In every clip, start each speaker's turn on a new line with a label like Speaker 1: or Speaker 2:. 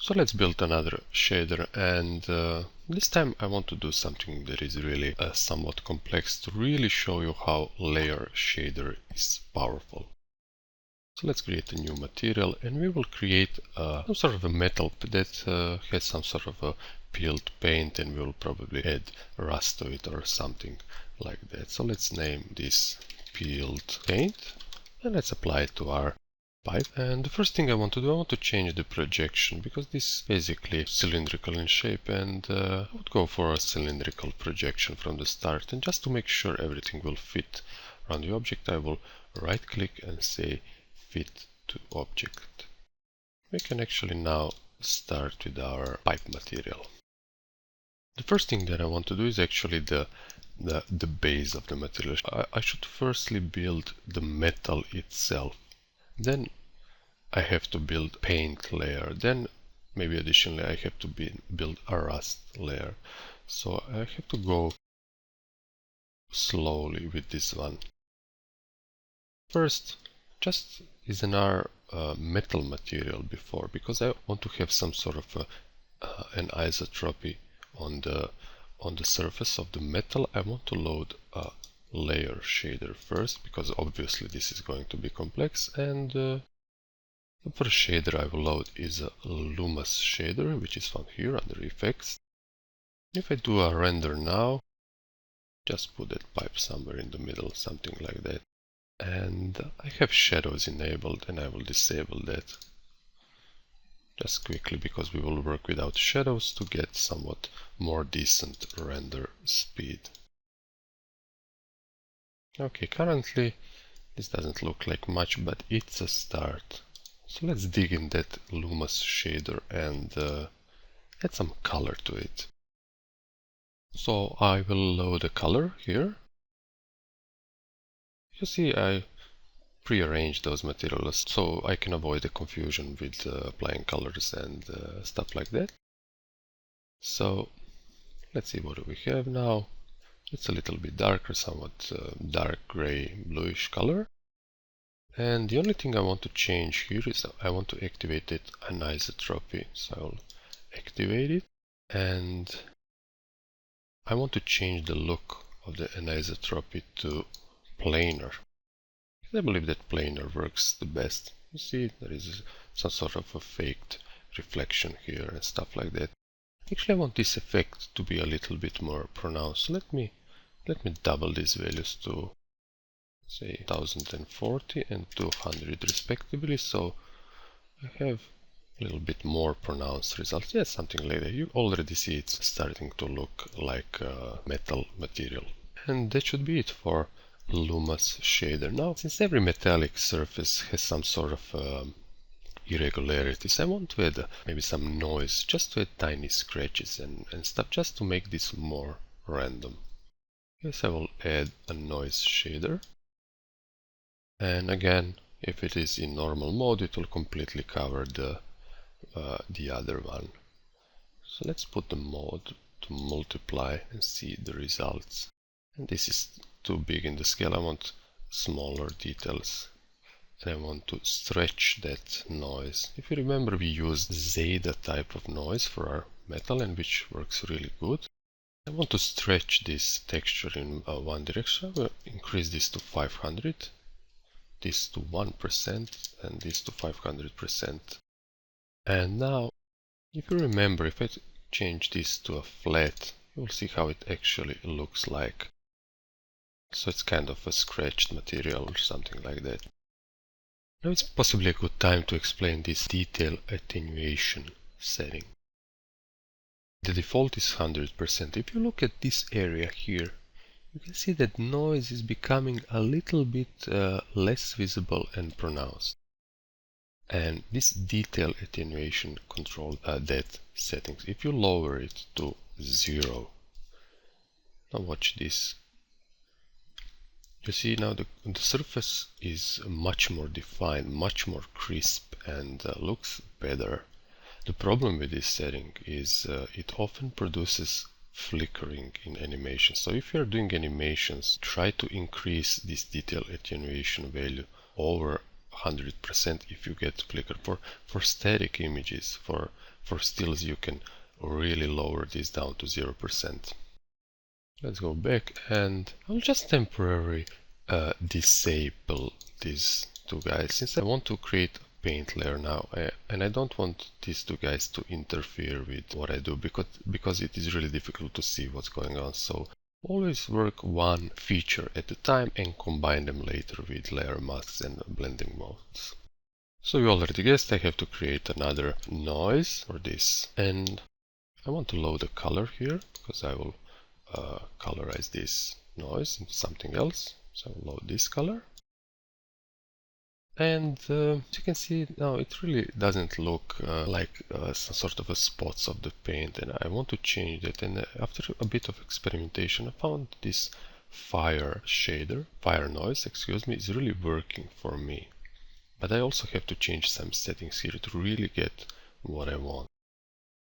Speaker 1: So let's build another shader, and this time I want to do something that is really somewhat complex to really show you how layer shader is powerful. So let's create a new material, and we will create some sort of a metal that has some sort of a peeled paint, and we will probably add rust to it or something like that. So let's name this peeled paint, and let's apply it to our pipe. And the first thing I want to do, I want to change the projection, because this is basically cylindrical in shape, and I would go for a cylindrical projection from the start. And just to make sure everything will fit around the object, I will right click and say fit to object. We can actually now start with our pipe material. The first thing that I want to do is actually the base of the material. I should firstly build the metal itself. Then I have to build paint layer. Then maybe additionally I have to build a rust layer. So I have to go slowly with this one. First, just is in our metal material before, because I want to have some sort of an isotropy on the surface of the metal. I want to load a layer shader first, because obviously this is going to be complex, and the first shader I will load is a Lumus shader, which is found here under effects. If I do a render now, just put that pipe somewhere in the middle, something like that. And I have shadows enabled, and I will disable that just quickly, because we will work without shadows to get somewhat more decent render speed. Okay, currently this doesn't look like much, but it's a start. So let's dig in that Lumus shader and add some color to it. So I will load a color here. You see, I prearrange those materials so I can avoid the confusion with applying colors and stuff like that. So let's see what we have now. It's a little bit darker, somewhat dark gray bluish color. And the only thing I want to change here is I want to activate it anisotropy. So I'll activate it, and I want to change the look of the anisotropy to planar. I believe that planar works the best. You see, there is some sort of a faked reflection here and stuff like that. Actually, I want this effect to be a little bit more pronounced. Let me double these values to, say, 1040 and 200 respectively, so I have a little bit more pronounced results. Yeah, something like that. You already see it's starting to look like metal material. And that should be it for Lumus shader. Now, since every metallic surface has some sort of irregularities, I want to add maybe some noise, just to add tiny scratches and stuff, just to make this more random. Yes, I will add a noise shader. And again, if it is in normal mode, it will completely cover the other one. So let's put the mode to multiply and see the results. And this is too big in the scale. I want smaller details. And I want to stretch that noise. If you remember, we used Zeta type of noise for our metal, and which works really good. I want to stretch this texture in one direction. I will increase this to 500, this to 1%, and this to 500%. And now, if you remember, if I change this to a flat, you will see how it actually looks like. So it's kind of a scratched material or something like that. Now it's possibly a good time to explain this detail attenuation setting. The default is 100%. If you look at this area here, you can see that noise is becoming a little bit less visible and pronounced. And this detail attenuation controls that settings. If you lower it to 0, now watch this. You see now the surface is much more defined, much more crisp, and looks better. The problem with this setting is it often produces flickering in animation. So if you're doing animations, try to increase this detail attenuation value over 100% if you get flicker. For static images, for for stills you can really lower this down to 0%. Let's go back and I'll just temporarily disable these two guys since I want to create a paint layer now, and I don't want these two guys to interfere with what I do because it is really difficult to see what's going on. So always work one feature at a time and combine them later with layer masks and blending modes. So you already guessed I have to create another noise for this, and I want to load a color here because I will colorize this noise into something else. So I'll load this color. And as you can see now, it really doesn't look like some sort of a spots of the paint, and I want to change that. And after a bit of experimentation, I found this fire noise, excuse me, is really working for me. But I also have to change some settings here to really get what I want.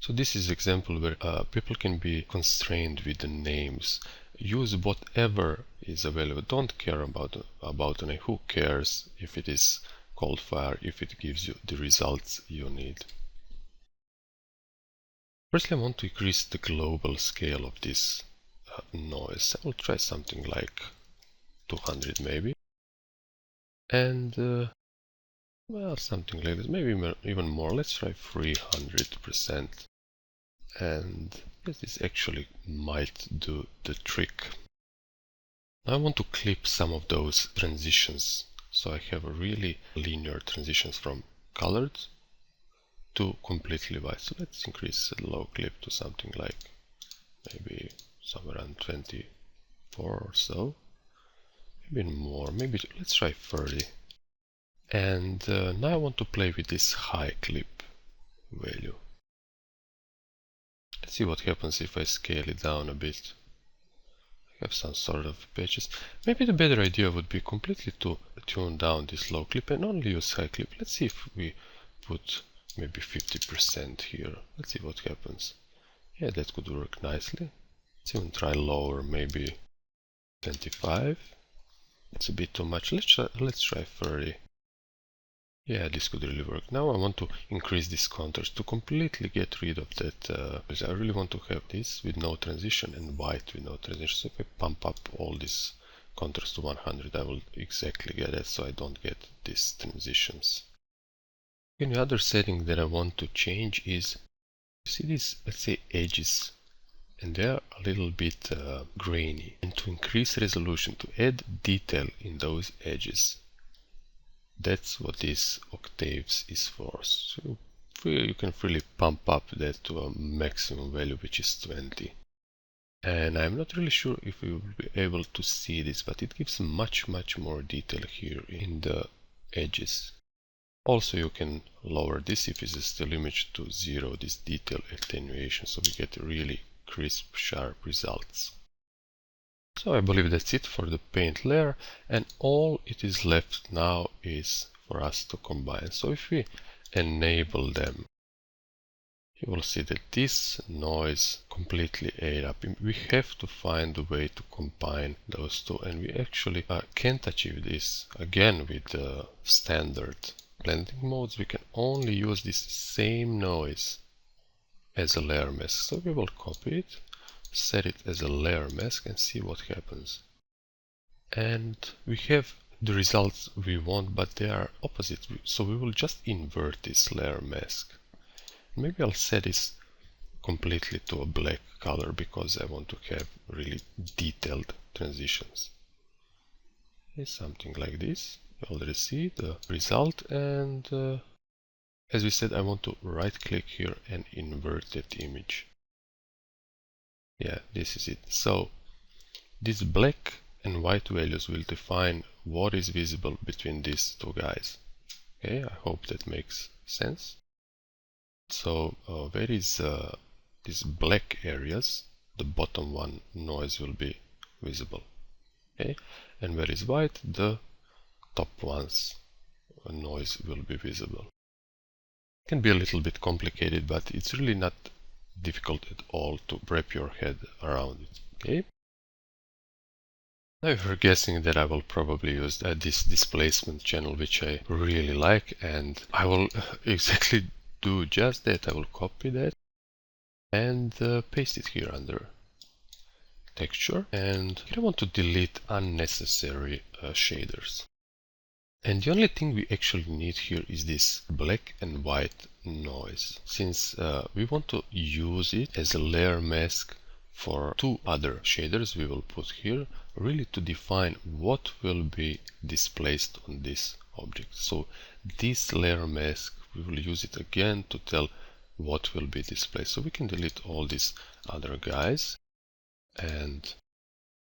Speaker 1: So this is an example where people can be constrained with the names. Use whatever is available. Don't care about the name. Who cares if it is called fire, if it gives you the results you need. Firstly, I want to increase the global scale of this noise. I will try something like 200 maybe. And well, something like this, maybe even more. Let's try 300%. And this actually might do the trick. Now I want to clip some of those transitions, so I have a really linear transitions from colored to completely white. So let's increase the low clip to something like maybe somewhere around 24 or so, maybe more, maybe let's try 30. And now I want to play with this high clip value. Let's see what happens if I scale it down a bit. I have some sort of patches. Maybe the better idea would be completely to tune down this low clip and only use high clip. Let's see if we put maybe 50% here. Let's see what happens. Yeah, that could work nicely. Let's even try lower, maybe 25. It's a bit too much. Let's try 30. Yeah, this could really work. Now I want to increase this contrast to completely get rid of that, because I really want to have this with no transition and white with no transition. So if I pump up all this contrast to 100, I will exactly get it, so I don't get these transitions. The other setting that I want to change is, you see these, let's say, edges, and they are a little bit grainy. And to increase resolution, to add detail in those edges, that's what this octaves is for. So you can freely pump up that to a maximum value, which is 20. And I'm not really sure if we will be able to see this, but it gives much more detail here in the edges. Also, you can lower this if it's a still image to 0, this detail attenuation, so we get really crisp, sharp results. So I believe that's it for the paint layer, and all it is left now is for us to combine. So if we enable them, you will see that this noise completely ate up. We have to find a way to combine those two, and we actually can't achieve this again with the standard blending modes. We can only use this same noise as a layer mask. So we will copy it, set it as a layer mask and see what happens. And we have the results we want, but they are opposite. So we will just invert this layer mask. Maybe I'll set this completely to a black color because I want to have really detailed transitions. Okay, something like this. You already see the result, and as we said, I want to right click here and invert that image. Yeah, this is it. So these black and white values will define what is visible between these two guys. Okay, I hope that makes sense. So where is these black areas, the bottom one noise will be visible. Okay, and where is white, the top one's noise will be visible. It can be a little bit complicated, but it's really not difficult at all to wrap your head around it. Okay. Now you're guessing that I will probably use this displacement channel, which I really like, and I will exactly do just that. I will copy that and paste it here under texture. And here I want to delete unnecessary shaders. And the only thing we actually need here is this black and white noise, since we want to use it as a layer mask for two other shaders we will put here, really to define what will be displaced on this object. So this layer mask, we will use it again to tell what will be displaced. So we can delete all these other guys, and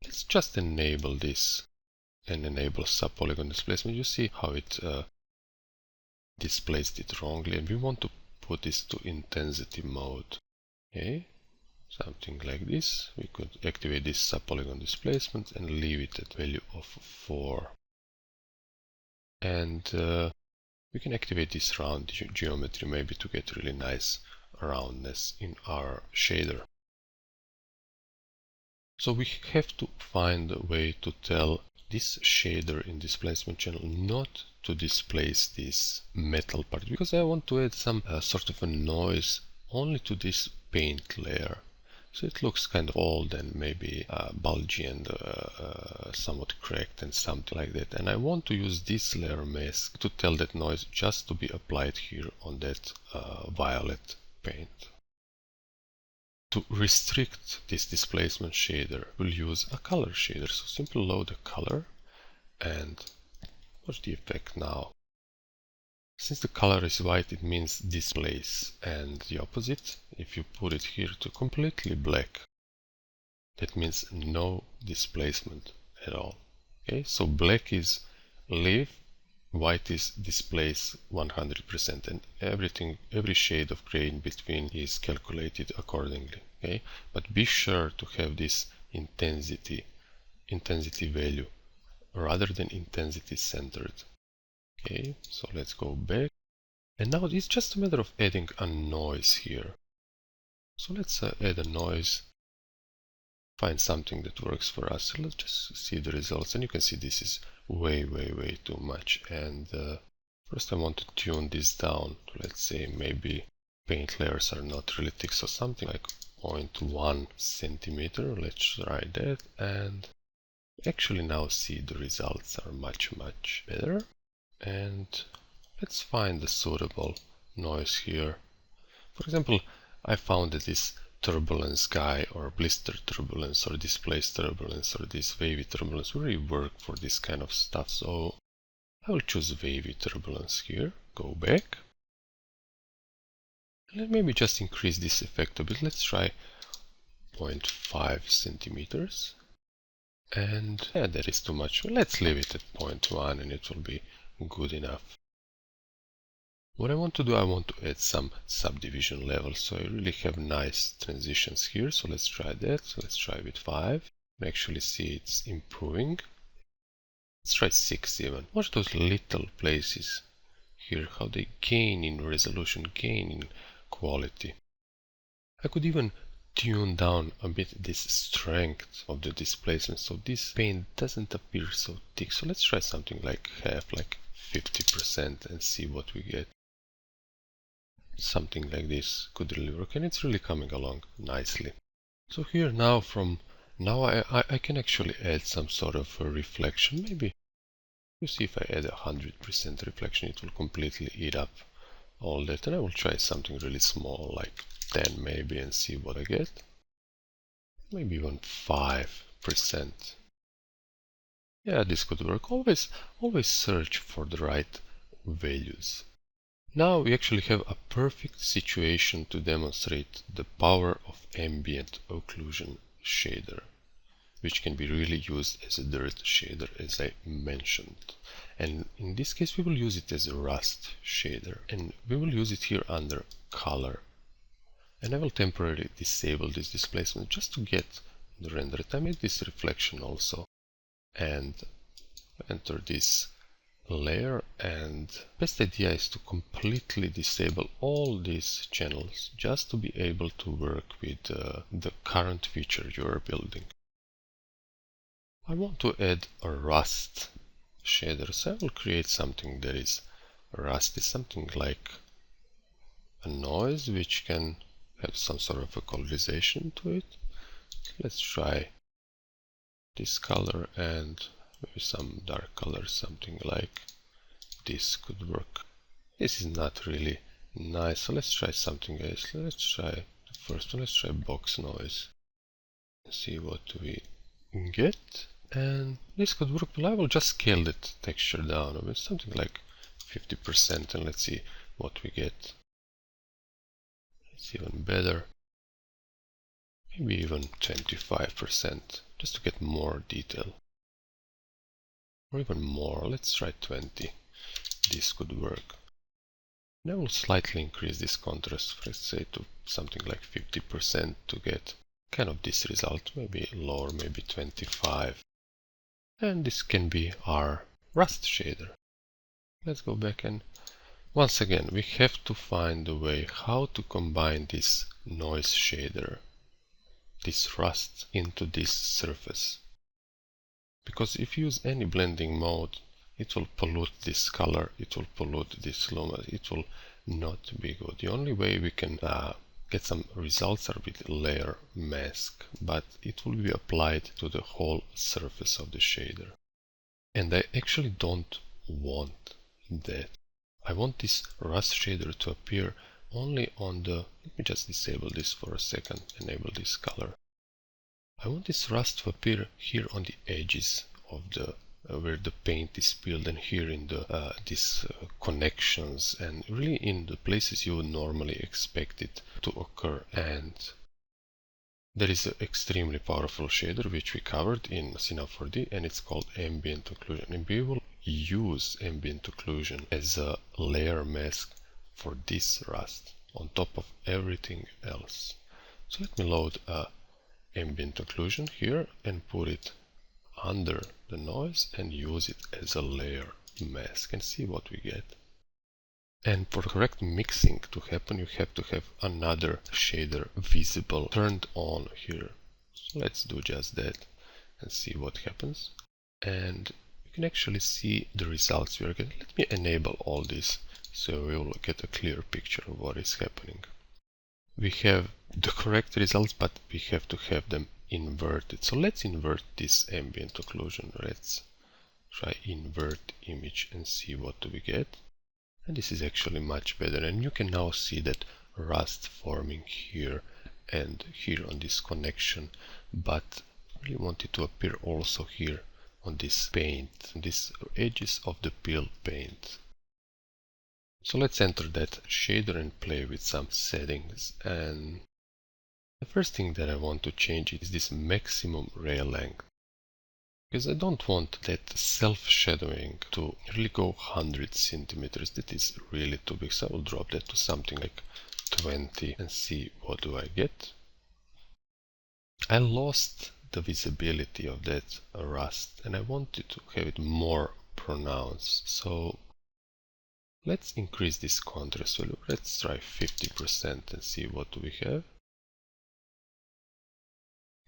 Speaker 1: let's just enable this and enable subpolygon displacement. You see how it displaced it wrongly, and we want to put this to intensity mode. Okay, something like this. We could activate this subpolygon displacement and leave it at value of 4. And we can activate this round geometry maybe to get really nice roundness in our shader. So we have to find a way to tell this shader in displacement channel not to displace this metal part, because I want to add some sort of a noise only to this paint layer. So it looks kind of old and maybe bulgy and somewhat cracked and something like that. And I want to use this layer mask to tell that noise just to be applied here on that violet paint. To restrict this displacement shader, we'll use a color shader. So simply load a color and watch the effect now. Since the color is white, it means displace, and the opposite, if you put it here to completely black, that means no displacement at all. Okay, so black is leave, white is displace 100%, and everything, every shade of gray in between is calculated accordingly. Okay, but be sure to have this intensity value rather than intensity centered. Okay, so let's go back. And now it's just a matter of adding a noise here. So let's add a noise, find something that works for us. So let's just see the results. And you can see this is way too much. And first I want to tune this down to, let's say, maybe paint layers are not really thick. So something like 0.1 centimeter. Let's try that. And actually now see the results are much better. And let's find the suitable noise here. For example, I found that this turbulence guy, or blister turbulence, or displaced turbulence, or this wavy turbulence really work for this kind of stuff. So I will choose wavy turbulence here, go back. And maybe just increase this effect a bit. Let's try 0.5 centimeters. And yeah, that is too much. Let's leave it at 0.1 and it will be good enough. What I want to do, I want to add some subdivision levels, so I really have nice transitions here. So let's try that. So let's try with 5. You actually see it's improving. Let's try 6 even. Watch those little places here, how they gain in resolution, gain in quality. I could even tune down a bit this strength of the displacement, so this paint doesn't appear so thick. So let's try something like half, like 50%, and see what we get. Something like this could really work, and it's really coming along nicely. So here now, from now I can actually add some sort of a reflection. Maybe you see, if I add 100% reflection, it will completely eat up all that. And I will try something really small, like 10 maybe, and see what I get. Maybe even 5%. Yeah, this could work. Always search for the right values. Now we actually have a perfect situation to demonstrate the power of ambient occlusion shader, which can be really used as a dirt shader, as I mentioned. And in this case we will use it as a rust shader, and we will use it here under color. And I will temporarily disable this displacement just to get the render time. Make this reflection also, and enter this layer, and best idea is to completely disable all these channels just to be able to work with the current feature you are building. I want to add a rust shader, so I will create something that is rusty, something like a noise which can have some sort of a colorization to it. Let's try this color and maybe some dark color, something like this could work. This is not really nice, so let's try something else. Let's try the first one. Let's try box noise. See what we get. And this could work. Well, I will just scale the texture down a bit, something like 50%, and let's see what we get. It's even better. Maybe even 25%, just to get more detail. Or even more. Let's try 20. This could work. And I will slightly increase this contrast, let's say to something like 50% to get kind of this result. Maybe lower, maybe 25. And this can be our rust shader. Let's go back, and once again we have to find a way how to combine this noise shader, this rust, into this surface. Because if you use any blending mode, it will pollute this color, it will pollute this lumen, it will not be good. The only way we can get some results are with layer mask, but it will be applied to the whole surface of the shader. And I actually don't want that. I want this rust shader to appear only on the, let me just disable this for a second, enable this color. I want this rust to appear here on the edges of the where the paint is peeled, and here in the these connections, and really in the places you would normally expect it to occur. And there is an extremely powerful shader which we covered in Cinema 4D, and it's called ambient occlusion, and we will use ambient occlusion as a layer mask for this rust on top of everything else. So let me load ambient occlusion here and put it under the noise and use it as a layer mask and see what we get. And for correct mixing to happen, you have to have another shader visible turned on here. So let's do just that and see what happens. And you can actually see the results we are getting. Let me enable all this so we will get a clear picture of what is happening. We have the correct results, but we have to have them inverted. So let's invert this ambient occlusion. Let's try invert image and see what do we get. And this is actually much better, and you can now see that rust forming here and here on this connection, but I really want it to appear also here on this paint, these edges of the peel paint. So let's enter that shader and play with some settings. And the first thing that I want to change is this maximum ray length, because I don't want that self-shadowing to really go 100 centimeters. That is really too big, so I will drop that to something like 20 and see what do I get. I lost the visibility of that rust and I wanted to have it more pronounced, so let's increase this contrast value. Let's try 50% and see what do we have.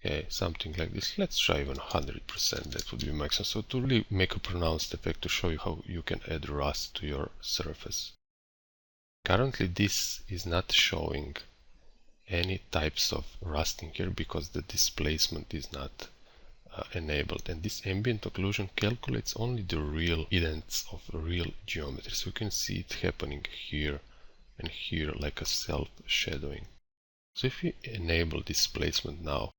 Speaker 1: Okay, something like this. Let's try even 100%, that would be maximum. So to really make a pronounced effect, to show you how you can add rust to your surface. Currently this is not showing any types of rusting here because the displacement is not enabled, and this ambient occlusion calculates only the real indents of real geometry. So you can see it happening here and here like a self-shadowing. So if we enable displacement now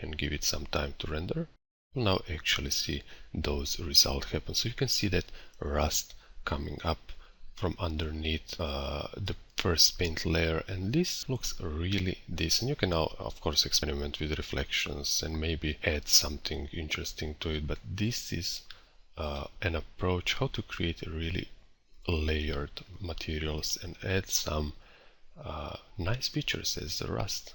Speaker 1: and give it some time to render, we'll now actually see those results happen. So you can see that rust coming up from underneath the first paint layer, and this looks really decent. You can now of course experiment with reflections and maybe add something interesting to it, but this is an approach how to create really layered materials and add some nice features as the rust.